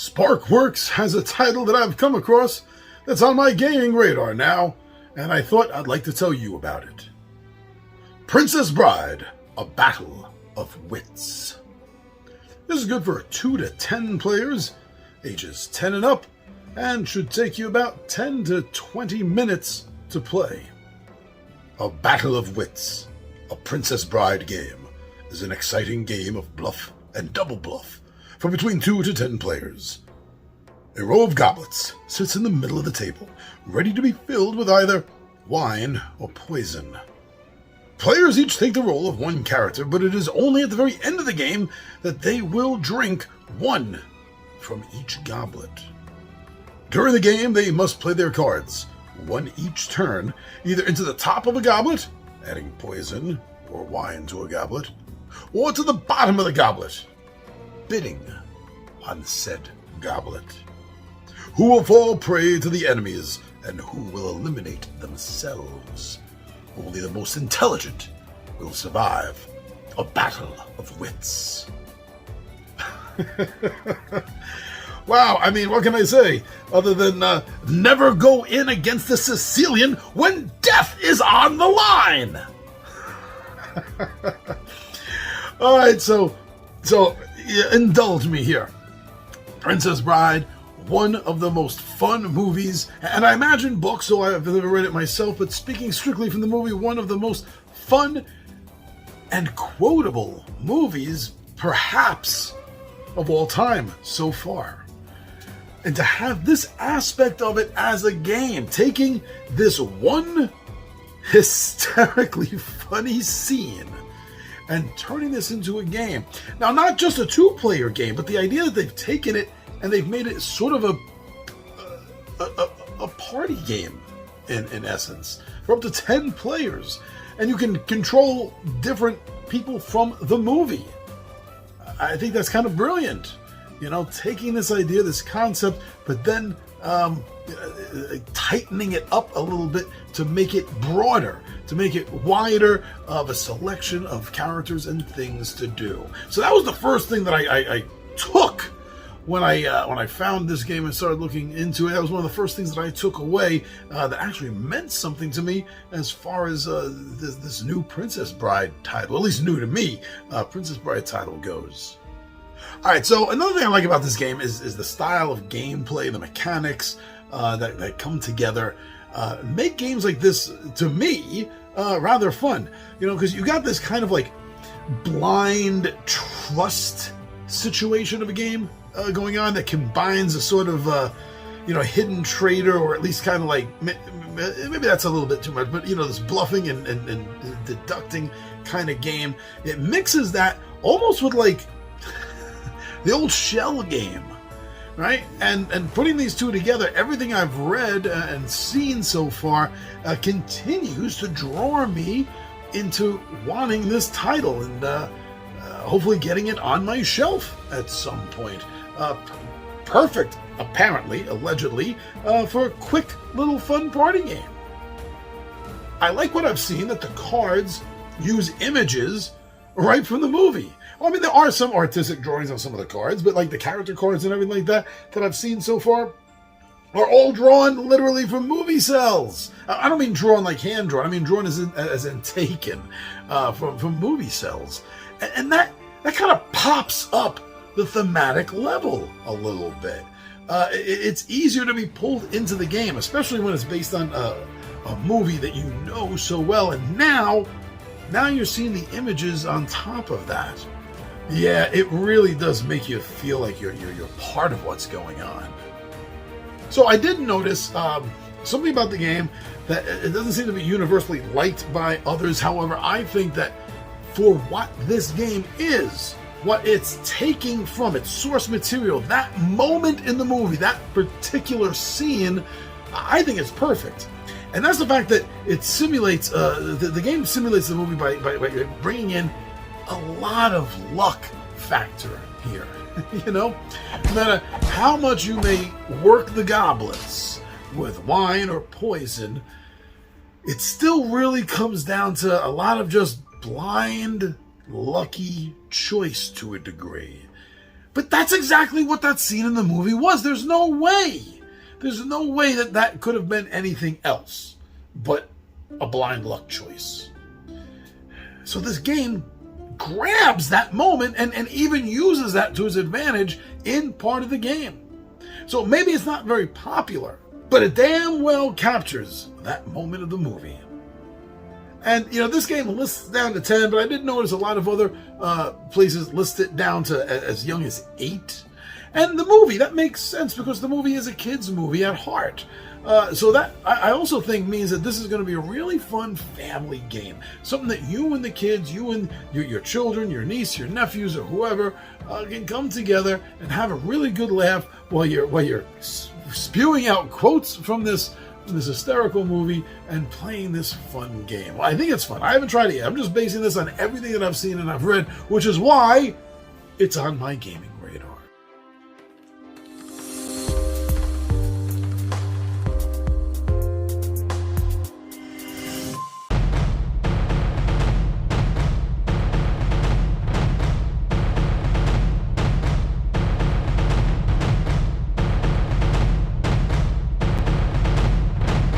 Sparkworks has a title that I've come across that's on my gaming radar now, and I thought I'd like to tell you about it. Princess Bride, A Battle of Wits. This is good for 2 to 10 players, ages 10 and up, and should take you about 10 to 20 minutes to play. A Battle of Wits, a Princess Bride game, is an exciting game of bluff and double bluff for between 2 to 10 players. A row of goblets sits in the middle of the table, ready to be filled with either wine or poison. Players each take the role of one character, but it is only at the very end of the game that they will drink one from each goblet. During the game, they must play their cards, one each turn, either into the top of a goblet, adding poison or wine to a goblet, or to the bottom of the goblet, bidding on said goblet. Who will fall prey to the enemies, and who will eliminate themselves? Only the most intelligent will survive a battle of wits. Wow, I mean, what can I say? Other than never go in against the Sicilian when death is on the line! Alright, so indulge me here. Princess Bride, one of the most fun movies, and I imagine books, so I've never read it myself, but speaking strictly from the movie, one of the most fun and quotable movies, perhaps, of all time so far. And to have this aspect of it as a game, taking this one hysterically funny scene and turning this into a game. Now, not just a 2-player game, but the idea that they've taken it and they've made it sort of a party game, in essence, for up to 10 players. And you can control different people from the movie. I think that's kind of brilliant. You know, taking this idea, this concept, but then tightening it up a little bit to make it broader, to make it wider of a selection of characters and things to do. So that was the first thing that I took when I found this game and started looking into it. That was one of the first things that I took away that actually meant something to me as far as this new Princess Bride title, at least new to me, Princess Bride title goes. Alright, so another thing I like about this game is the style of gameplay, the mechanics that come together. Make games like this, to me, rather fun. You know, because you got this kind of like blind trust situation of a game going on that combines a sort of, hidden traitor, or at least kind of like, maybe that's a little bit too much, but, this bluffing and deducting kind of game. It mixes that almost with like the old shell game, right? And putting these two together, everything I've read and seen so far continues to draw me into wanting this title and hopefully getting it on my shelf at some point. Perfect, apparently, allegedly, for a quick little fun party game. I like what I've seen, that the cards use images right from the movie. Well, I mean, there are some artistic drawings on some of the cards, but like the character cards and everything like that I've seen so far are all drawn literally from movie cells. I don't mean drawn like hand drawn. I mean drawn as in taken from movie cells, and that kind of pops up the thematic level a little bit. It's easier to be pulled into the game, especially when it's based on a movie that you know so well, and now you're seeing the images on top of that. Yeah, it really does make you feel like you're part of what's going on. So I did notice something about the game that it doesn't seem to be universally liked by others. However, I think that for what this game is, what it's taking from its source material, that moment in the movie, that particular scene, I think it's perfect. And that's the fact that it simulates, the game simulates the movie by bringing in a lot of luck factor here. No matter how much you may work the goblets with wine or poison, it still really comes down to a lot of just blind, lucky choice to a degree. But that's exactly what that scene in the movie was. There's no way. There's no way that that could have been anything else but a blind luck choice. So this game grabs that moment and even uses that to its advantage in part of the game. So maybe it's not very popular, but it damn well captures that moment of the movie. And, this game lists down to 10, but I did notice a lot of other places list it down to as young as 8. And the movie, that makes sense because the movie is a kid's movie at heart. So that, I also think, means that this is going to be a really fun family game. Something that you and the kids, you and your children, your niece, your nephews, or whoever can come together and have a really good laugh while you're spewing out quotes from this hysterical movie and playing this fun game. Well, I think it's fun. I haven't tried it yet. I'm just basing this on everything that I've seen and I've read, which is why it's on my gaming